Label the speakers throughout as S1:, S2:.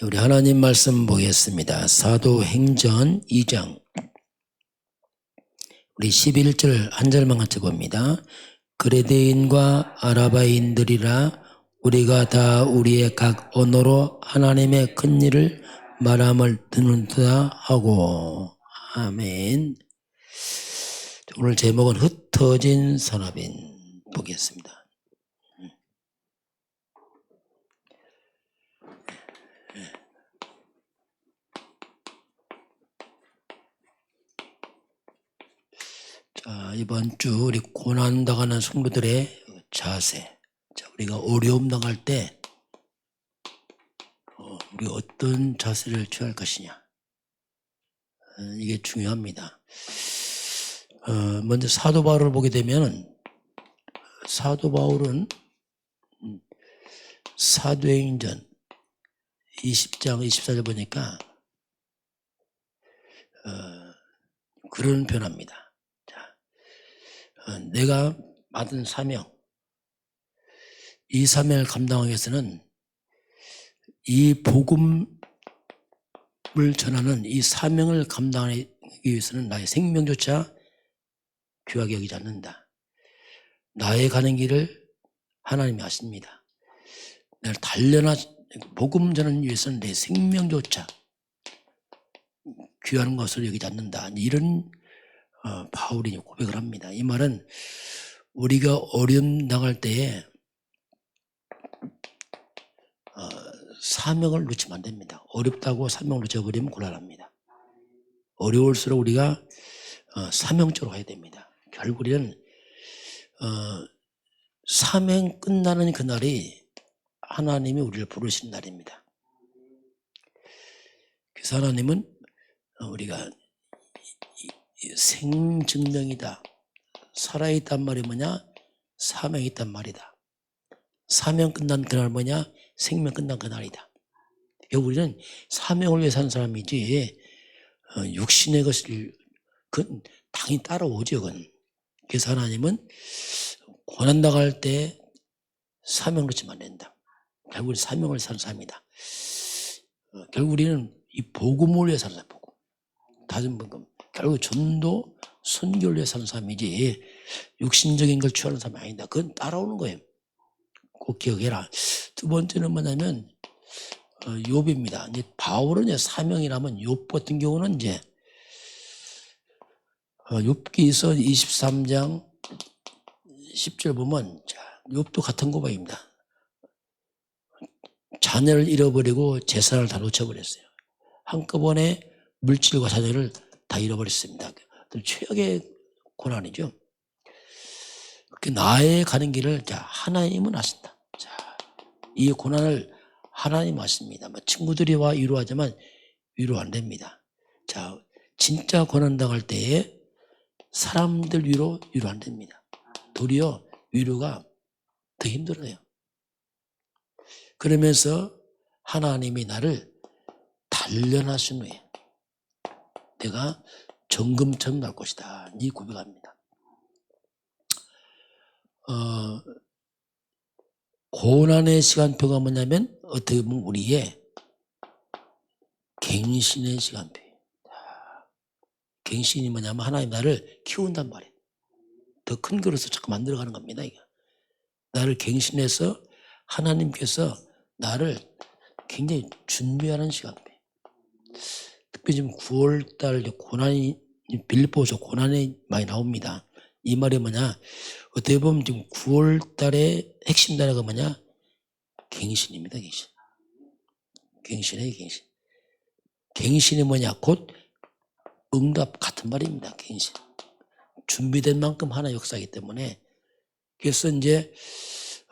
S1: 우리 하나님 말씀 보겠습니다. 사도행전 2장 우리 11절 한 절만 같이 봅니다. 그레데인과 아라바인들이라 우리가 다 우리의 각 언어로 하나님의 큰 일을 말함을 듣는다 하고. 아멘. 오늘 제목은 흩어진 산업인 보겠습니다. 자, 이번 주 우리 고난당하는 성도들의 자세. 자, 우리가 어려움 당할 때 우리 어떤 자세를 취할 것이냐. 이게 중요합니다. 먼저 사도 바울을 보게 되면 사도 바울은 사도행전 20장 24절 보니까 그런 표현합니다. 내가 받은 사명, 이 사명을 감당하기 위해서는 이 복음을 전하는 이 사명을 감당하기 위해서는 나의 생명조차 귀하게 여기지 않는다. 나의 가는 길을 하나님이 아십니다. 내가 단련하 복음 전하기 위해서는 내 생명조차 귀한 것을 여기지 않는다. 이런 바울이 고백을 합니다. 이 말은 우리가 어려움 당할 때에 사명을 놓치면 안 됩니다. 어렵다고 사명을 놓쳐버리면 곤란합니다. 어려울수록 우리가 사명적으로 가야 됩니다. 결국 우리는 사명 끝나는 그날이 하나님이 우리를 부르신 날입니다. 그래서 하나님은 우리가 생증명이다. 살아있단 말이 뭐냐? 사명이 있단 말이다. 사명 끝난 그날 뭐냐? 생명 끝난 그날이다. 우리는 사명을 위해 사는 사람이지 육신의 것을 그건 당연히 따라오죠. 그건. 그래서 하나님은 고난당할 때 사명을 놓치면 안 된다. 결국 우리 사명을 사는 사람이다. 결국 우리는 이 복음을 위해 사는 사람. 복음. 다른 복음. 결국 전도, 선교를 위해 사는 사람이지 육신적인 걸 취하는 사람이 아니다. 그건 따라오는 거예요. 꼭 기억해라. 두 번째는 뭐냐면 욥입니다. 이제 바울은 사명이라면 욥 같은 경우는 이제 욥기서 23장 10절 보면 자, 욥도 같은 고백입니다. 자녀를 잃어버리고 재산을 다 놓쳐버렸어요. 한꺼번에 물질과 자녀를 다 잃어버렸습니다. 최악의 고난이죠. 나의 가는 길을 자, 하나님은 아신다. 자, 이 고난을 하나님 아십니다. 친구들이 와 위로하지만 위로 안 됩니다. 자, 진짜 고난 당할 때에 사람들 위로 안 됩니다. 도리어 위로가 더 힘들어요. 그러면서 하나님이 나를 단련하신 후에 내가 정금처럼 날 것이다. 이 고백합니다. 고난의 시간표가 뭐냐면 어떻게 보면 우리의 갱신의 시간표. 갱신이 뭐냐면 하나님 나를 키운단 말이에요. 더 큰 그릇을 자꾸 만들어가는 겁니다. 이거. 나를 갱신해서 하나님께서 나를 굉장히 준비하는 시간표. 특히 지금 9월달 고난이 빌립보서 고난이 많이 나옵니다. 이 말이 뭐냐? 어떻게 보면 지금 9월달의 핵심 단어가 뭐냐? 갱신입니다. 갱신. 갱신이에요. 갱신. 갱신이 뭐냐? 곧 응답 같은 말입니다. 갱신. 준비된 만큼 하나 역사이기 때문에 그래서 이제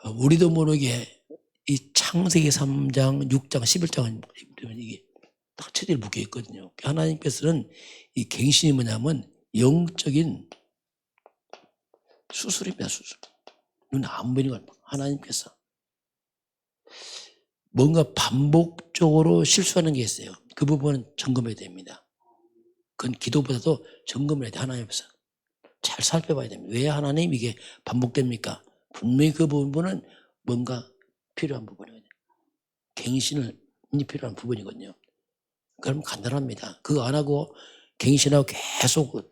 S1: 우리도 모르게 이 창세기 3장, 6장, 11장은 이게 다 체제를 묶여 있거든요. 하나님께서는 이 갱신이 뭐냐면 영적인 수술입니다. 수술. 눈 안 보이는 걸 하나님께서 뭔가 반복적으로 실수하는 게 있어요. 그 부분은 점검해야 됩니다. 그건 기도보다도 점검을 해야 돼. 하나님께서 잘 살펴봐야 됩니다. 왜 하나님 이게 반복됩니까? 분명히 그 부분은 뭔가 필요한 부분이거든요. 갱신을 필요한 부분이거든요. 그럼 간단합니다. 그거 안 하고 갱신하고 계속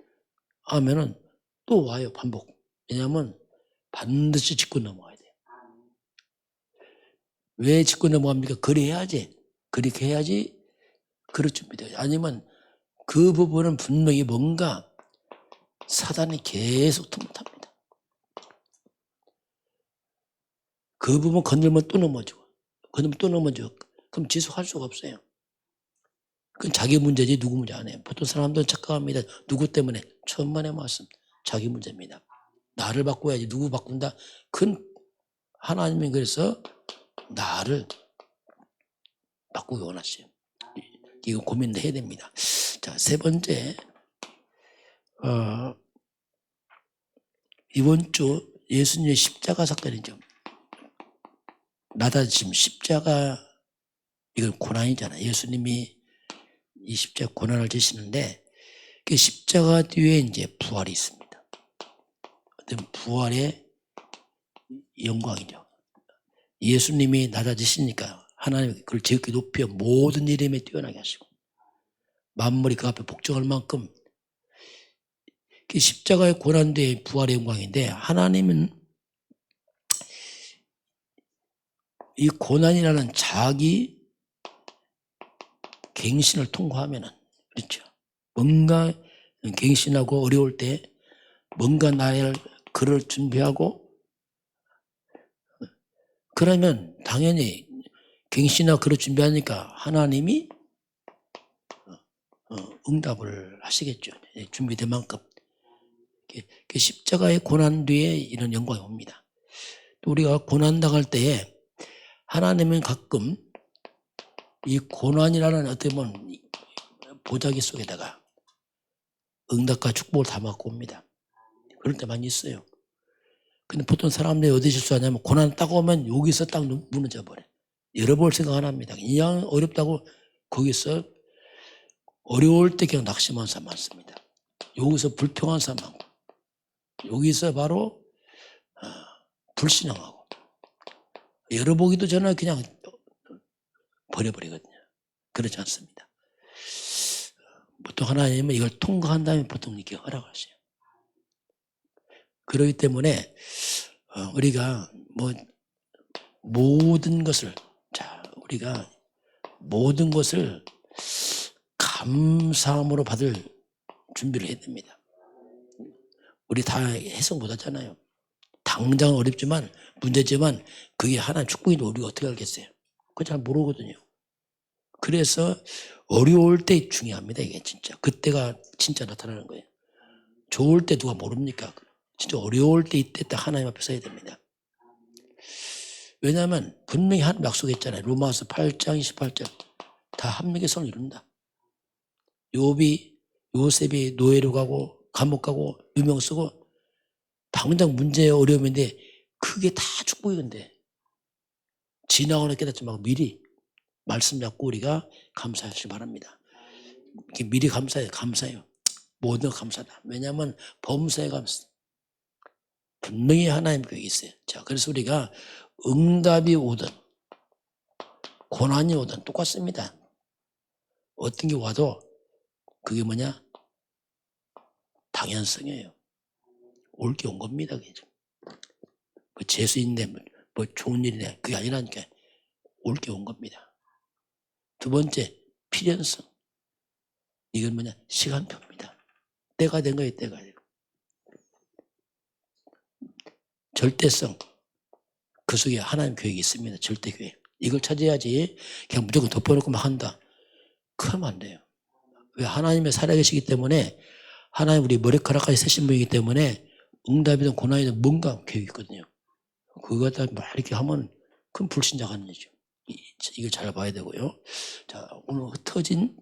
S1: 하면은 또 와요, 반복. 왜냐하면 반드시 짚고 넘어가야 돼요. 왜 짚고 넘어갑니까? 그래야지. 그렇게 해야지 그럴 준비돼요. 아니면 그 부분은 분명히 뭔가 사단이 계속 틈tab니다. 그 부분 건들면 또 넘어져. 건들면 또 넘어져. 그럼 지속할 수가 없어요. 그건 자기 문제지 누구 문제 안 해요. 보통 사람들은 착각합니다. 누구 때문에? 천만의 말씀. 자기 문제입니다. 나를 바꿔야지 누구 바꾼다? 큰 하나님이 그래서 나를 바꾸기 원하세요. 이거 고민도 해야 됩니다. 자, 세 번째, 이번 주 예수님의 십자가 사건이죠. 지금 십자가, 이건 고난이잖아요. 예수님이 이 십자가 고난을 지시는데, 그 십자가 뒤에 이제 부활이 있습니다. 어떤 부활의 영광이죠. 예수님이 낮아지시니까 하나님이 그걸 지극히 높여 모든 이름에 뛰어나게 하시고, 만물이 그 앞에 복종할 만큼, 그 십자가의 고난 뒤에 부활의 영광인데, 하나님은 이 고난이라는 자기 갱신을 통과하면은, 그렇죠. 뭔가 갱신하고 어려울 때 뭔가 나의 글을 준비하고, 그러면 당연히 갱신하고 글을 준비하니까 하나님이 응답을 하시겠죠. 준비된 만큼. 십자가의 고난 뒤에 이런 영광이 옵니다. 또 우리가 고난당할 때에 하나님은 가끔 이 고난이라는 어떻게 보면 보자기 속에다가 응답과 축복을 담아갖고 옵니다. 그럴 때 많이 있어요. 근데 보통 사람들이 어디 실수하냐면 고난 딱 오면 여기서 딱 무너져 버려. 열어볼 생각 안 합니다. 그냥 어렵다고 거기서 어려울 때 그냥 낙심한 사람 많습니다. 여기서 불평한 사람 많고 여기서 바로 불신앙하고 열어보기도 전에 그냥 버려버리거든요. 그렇지 않습니다. 보통 하나님은 이걸 통과한 다음에 보통 이렇게 허락하세요. 그렇기 때문에 우리가 모든 것을 우리가 모든 것을 감사함으로 받을 준비를 해야 됩니다. 우리 다 해석 못하잖아요. 당장 어렵지만 문제지만 그게 하나님 축복인데 우리가 어떻게 알겠어요? 그거 잘 모르거든요. 그래서 어려울 때 중요합니다. 이게 진짜 그때가 진짜 나타나는 거예요. 좋을 때 누가 모릅니까? 진짜 어려울 때 이때 딱 하나님 앞에 서야 됩니다. 왜냐하면 분명히 하나님 약속했잖아요. 로마서 8장 28절 다 합력의 선을 이룬다. 요셉이 노예로 가고 감옥 가고 유명 쓰고 당장 문제의 어려움인데 그게 다 축복인데 지나오는 깨닫지 말고 미리 말씀 잡고 우리가 감사하시기 바랍니다. 이렇게 미리 감사해요. 모든 감사다. 왜냐하면 범사에 감사. 분명히 하나님 계획이 있어요. 자, 그래서 우리가 응답이 오든 고난이 오든 똑같습니다. 어떤 게 와도 그게 뭐냐? 당연성이에요. 올 게 온 겁니다. 그게 재수인데 좋은 일이네. 그게 아니라니까. 올 게 온 겁니다. 두 번째, 필연성. 이건 뭐냐? 시간표입니다. 때가 된 거예요. 때가 되고. 절대성. 그 속에 하나님 계획이 있습니다. 절대 계획. 이걸 찾아야지 그냥 무조건 덮어놓고 막 한다. 그러면 안 돼요. 왜? 하나님의 살아계시기 때문에 하나님 우리 머리카락까지 세신 분이기 때문에 응답이든 고난이든 뭔가 계획이 있거든요. 그거 갖다 막 이렇게 하면 큰 불신자가 하는 일이죠. 이걸 잘 봐야 되고요. 자, 오늘 흩어진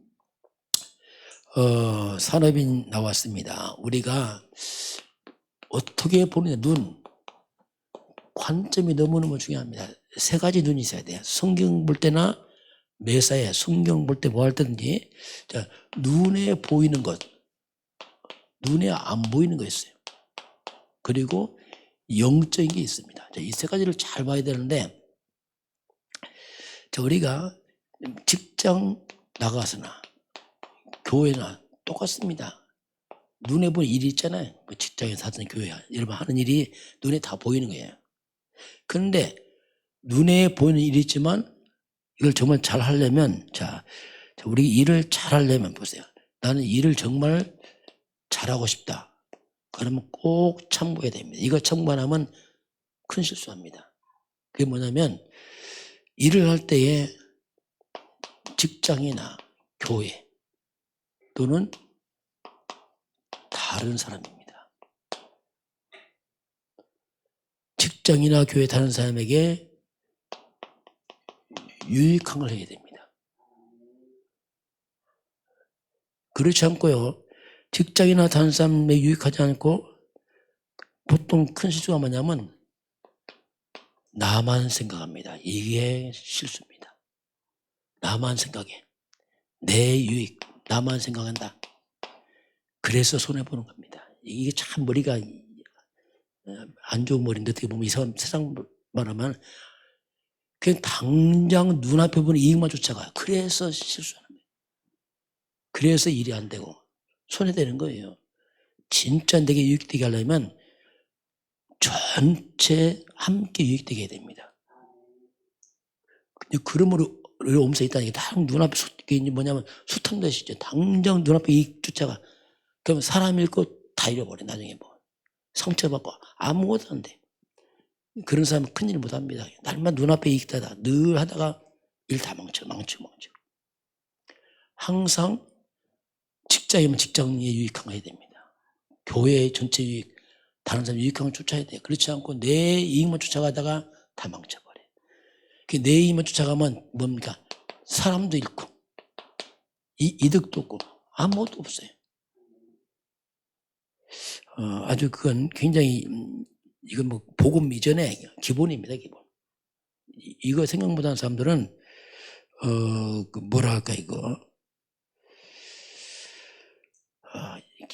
S1: 산업인 나왔습니다. 우리가 어떻게 보느냐, 눈. 관점이 너무너무 중요합니다. 세 가지 눈이 있어야 돼요. 성경 볼 때나 매사에 성경 볼 때 뭐 할 때든지 자, 눈에 보이는 것, 눈에 안 보이는 거 있어요. 그리고 영적인 게 있습니다. 이 세 가지를 잘 봐야 되는데 자, 우리가 직장 나가서나 교회나 똑같습니다. 눈에 보이는 일이 있잖아요. 그 직장에서 하든 교회 여러분 하는 일이 눈에 다 보이는 거예요. 그런데 눈에 보이는 일이 있지만 이걸 정말 잘 하려면 자 우리 일을 잘 하려면 보세요. 나는 일을 정말 잘하고 싶다. 그러면 꼭 참고해야 됩니다. 이거 참고 안 하면 큰 실수합니다. 그게 뭐냐면 일을 할 때에 직장이나 교회 또는 다른 사람입니다. 직장이나 교회 다른 사람에게 유익한 걸 해야 됩니다. 그렇지 않고요. 직장이나 다른 사람에게 유익하지 않고 보통 큰 실수가 뭐냐면 나만 생각합니다. 이게 실수입니다. 나만 생각해. 내 유익, 나만 생각한다. 그래서 손해보는 겁니다. 이게 참 머리가 안 좋은 머리인데 어떻게 보면 이 사람 세상 말하면 그냥 당장 눈앞에 보는 이익만 쫓아가요. 그래서 실수하는 거예요. 그래서 일이 안 되고 손해되는 거예요. 진짜 내게 유익되게 하려면 전체 함께 유익되게 해야 됩니다. 그러므로 오면서 있다는 게 딱 눈앞에 뭐냐면 수탄듯이죠. 당장 눈앞에 이익 쫓아가. 그러면 사람 잃고 다 잃어버려. 나중에 뭐 상처받고 아무것도 안 돼. 그런 사람은 큰일 못합니다. 날만 눈앞에 이익다다 늘 하다가 일 다 망쳐. 항상 직장이면 직장에 유익한 거 해야 됩니다. 교회의 전체 유익, 다른 사람 유익한 걸 쫓아야 돼요. 그렇지 않고 내 이익만 쫓아가다가 다 망쳐버려요. 내 이익만 쫓아가면 뭡니까? 사람도 잃고 이득도 없고 아무것도 없어요. 아주 그건 굉장히 이건 뭐 복음 이전의 기본입니다. 기본. 이거 생각 못하는 사람들은 그 뭐라 할까 이거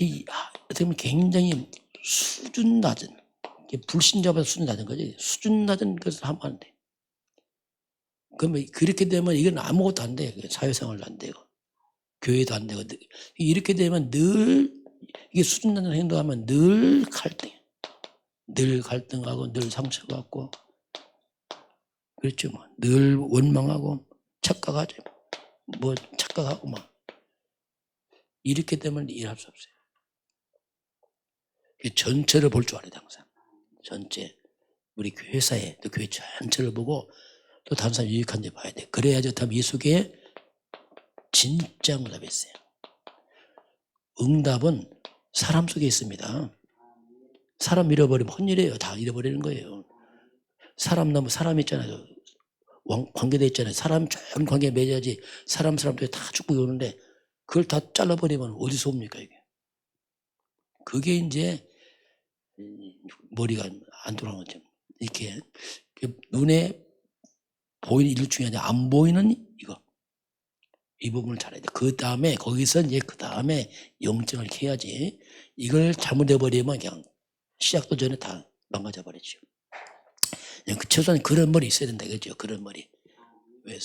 S1: 이게 어떻게 보면 굉장히 수준 낮은 불신자보다 수준 낮은 거지. 수준 낮은 것을 하면 안 돼. 그러면 그렇게 되면 이건 아무것도 안 돼. 사회생활도 안 되고 교회도 안 되고 이렇게 되면 늘 이게 수준 낮은 행동하면 늘 갈등이야. 늘 갈등하고 늘 상처받고 그렇죠. 뭐 늘 원망하고 착각하죠. 뭐 착각하고 막 이렇게 되면 일할 수 없어요. 전체를 볼 줄 알아야 돼 항상. 전체 우리 회사에 또 교회 전체를 보고 또 다른 사람 유익한지 봐야 돼. 그래야지 다음 이 속에 진짜 응답이 있어요. 응답은 사람 속에 있습니다. 사람 잃어버리면 헛일이에요. 다 잃어버리는 거예요. 사람 있잖아요. 관계돼 있잖아요. 사람 좋은 관계 맺어야지 사람들이 다 죽고 오는데 그걸 다 잘라버리면 어디서 옵니까 이게. 그게 이제 머리가 안 돌아가는 거죠. 이렇게 눈에 보이는 일 중에 아니라 안 보이는 이거. 이 부분을 잘해야 돼. 그 다음에 거기서 이제 그 다음에 영적을 해야지. 이걸 잘못해버리면 그냥 시작도 전에 다 망가져 버리죠. 최소한 그런 머리 있어야 된다 그죠? 그런 머리. 왜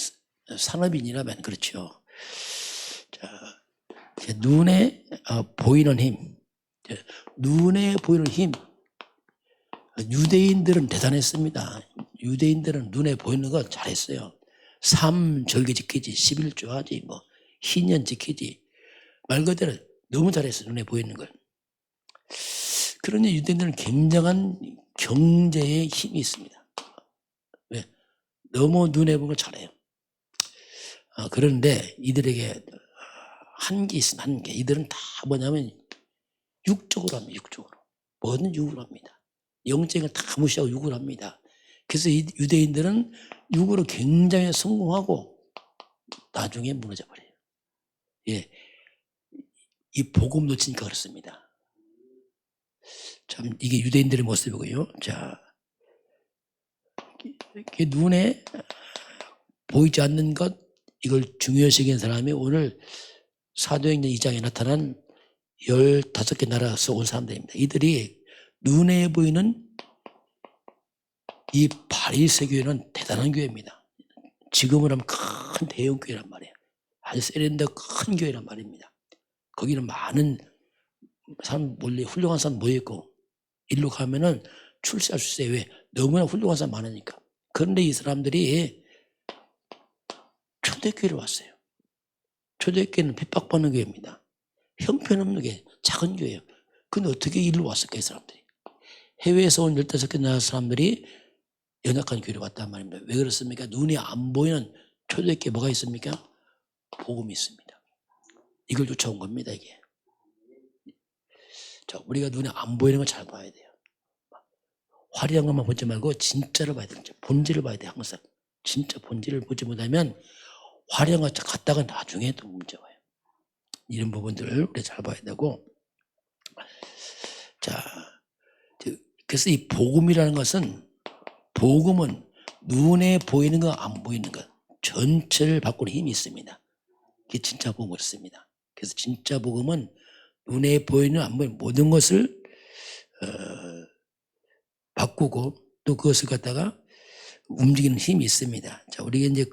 S1: 산업인이라면 그렇죠. 자, 눈에 보이는 힘. 눈에 보이는 힘. 유대인들은 대단했습니다. 유대인들은 눈에 보이는 거 잘했어요. 3절기 지키지, 11조 하지, 뭐 희년 지키지. 말 그대로 너무 잘했어요. 눈에 보이는 걸. 그러니 유대인들은 굉장한 경제의 힘이 있습니다. 왜? 너무 눈에 보는 걸 잘해요. 그런데 이들에게 한계 있습니다. 한계. 이들은 다 뭐냐면 육적으로 합니다. 육적으로. 뭐든 육으로 합니다. 영적을 다 무시하고 육으로 합니다. 그래서 이 유대인들은 육으로 굉장히 성공하고 나중에 무너져 버려요. 예, 이 복음 놓치니까 그렇습니다. 참 이게 유대인들의 모습이고요. 자, 이게 눈에 보이지 않는 것 이걸 중요시 여긴 사람이 오늘 사도행전 2장에 나타난 15개 나라에서 온 사람들입니다. 이들이 눈에 보이는 이 바리새 교회는 대단한 교회입니다. 지금은 하면 큰 큰 대형 교회란 말이에요. 아주 세련되고 큰 교회란 말입니다. 거기는 많은 사람, 원래 훌륭한 사람 모여있고, 일로 가면은 출세할 수 있어요. 왜? 너무나 훌륭한 사람 많으니까. 그런데 이 사람들이 초대교회를 왔어요. 초대교회는 핍박받는 교회입니다. 형편없는 게 작은 교회예요. 근데 어떻게 일로 왔을까, 이 사람들이? 해외에서 온 15개 나라 사람들이 연약한 교회로 왔단 말입니다. 왜 그렇습니까? 눈에 안 보이는 초대교회 뭐가 있습니까? 복음이 있습니다. 이걸 쫓아온 겁니다, 이게. 자, 우리가 눈에 안 보이는 걸 잘 봐야 돼요. 화려한 것만 보지 말고 진짜를 봐야 돼요. 본질을 봐야 돼요, 항상. 진짜 본질을 보지 못하면 화려한 것 갖다가 나중에 또 문제가 와요. 이런 부분들을 우리 잘 봐야 되고. 자, 그래서 이 복음이라는 것은, 복음은 눈에 보이는 거 안 보이는 것 전체를 바꾸는 힘이 있습니다. 그게 진짜 복음을 그렇습니다. 그래서 진짜 복음은 눈에 보이는 안 보이는 모든 것을 바꾸고 또 그것을 갖다가 움직이는 힘이 있습니다. 자, 우리가 이제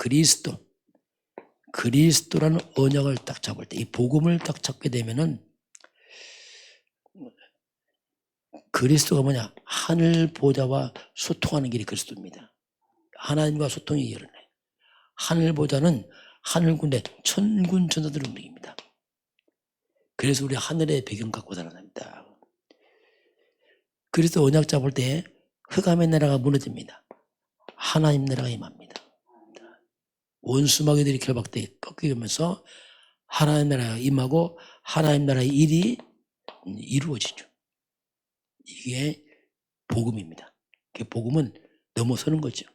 S1: 그리스도라는 언약을 딱 잡을 때, 이 복음을 딱 잡게 되면은, 그리스도가 뭐냐? 하늘 보좌와 소통하는 길이 그리스도입니다. 하나님과 소통이 열어내. 하늘 보좌는 하늘 군대, 천군 천사들을 움직입니다. 그래서 우리 하늘의 배경 갖고 살아납니다. 그리스도 언약 잡을 때 흑암의 나라가 무너집니다. 하나님 나라가 임합니다. 원수 마귀들이 결박돼 꺾이면서 하나님 나라가 임하고 하나님 나라의 일이 이루어지죠. 이게 복음입니다. 복음은 넘어서는 거죠.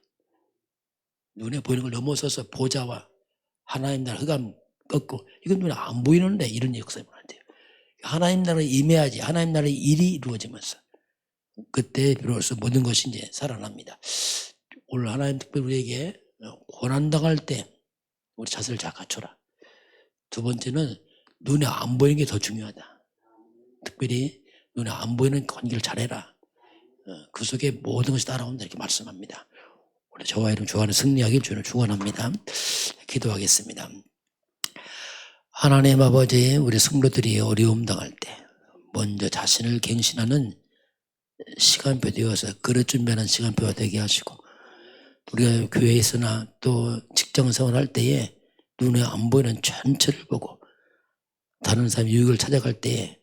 S1: 눈에 보이는 걸 넘어서서 보좌와 하나님 나라 흑암 꺾고, 이건 눈에 안 보이는데 이런 역사가 돼요. 하나님 나라에 임해야지 하나님 나라의 일이 이루어지면서 그때 비로소 모든 것이 이제 살아납니다. 오늘 하나님 특별히 우리에게 고난당할 때 우리 자세를 잘 갖춰라. 두 번째는 눈에 안 보이는 게 더 중요하다. 특별히 눈에 안 보이는 관계를 잘해라. 그 속에 모든 것이 따라온다, 이렇게 말씀합니다. 우리 저와 여러분 좋아하는 승리하길 주를 축원합니다. 기도하겠습니다. 하나님 아버지, 우리 성도들이 어려움 당할 때 먼저 자신을 갱신하는 시간표 되어서 그릇 준비하는 시간표가 되게 하시고, 우리가 교회에서나 또 직장 생활할 때에 눈에 안 보이는 전체를 보고 다른 사람 유익을 찾아갈 때에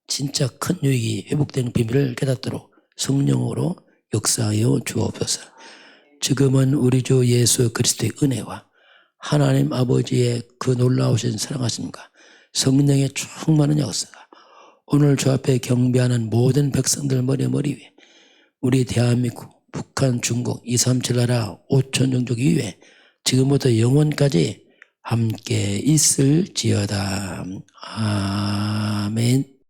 S1: 진짜 큰 유익이 회복되는 비밀을 깨닫도록 성령으로 역사하여 주옵소서. 지금은 우리 주 예수 그리스도의 은혜와 하나님 아버지의 그 놀라우신 사랑하심과 성령의 충만한 역사가 오늘 주 앞에 경배하는 모든 백성들 머리 위에, 우리 대한민국, 북한, 중국, 237 나라 5천 종족 이외에 지금부터 영원까지 함께 있을지어다. 아멘.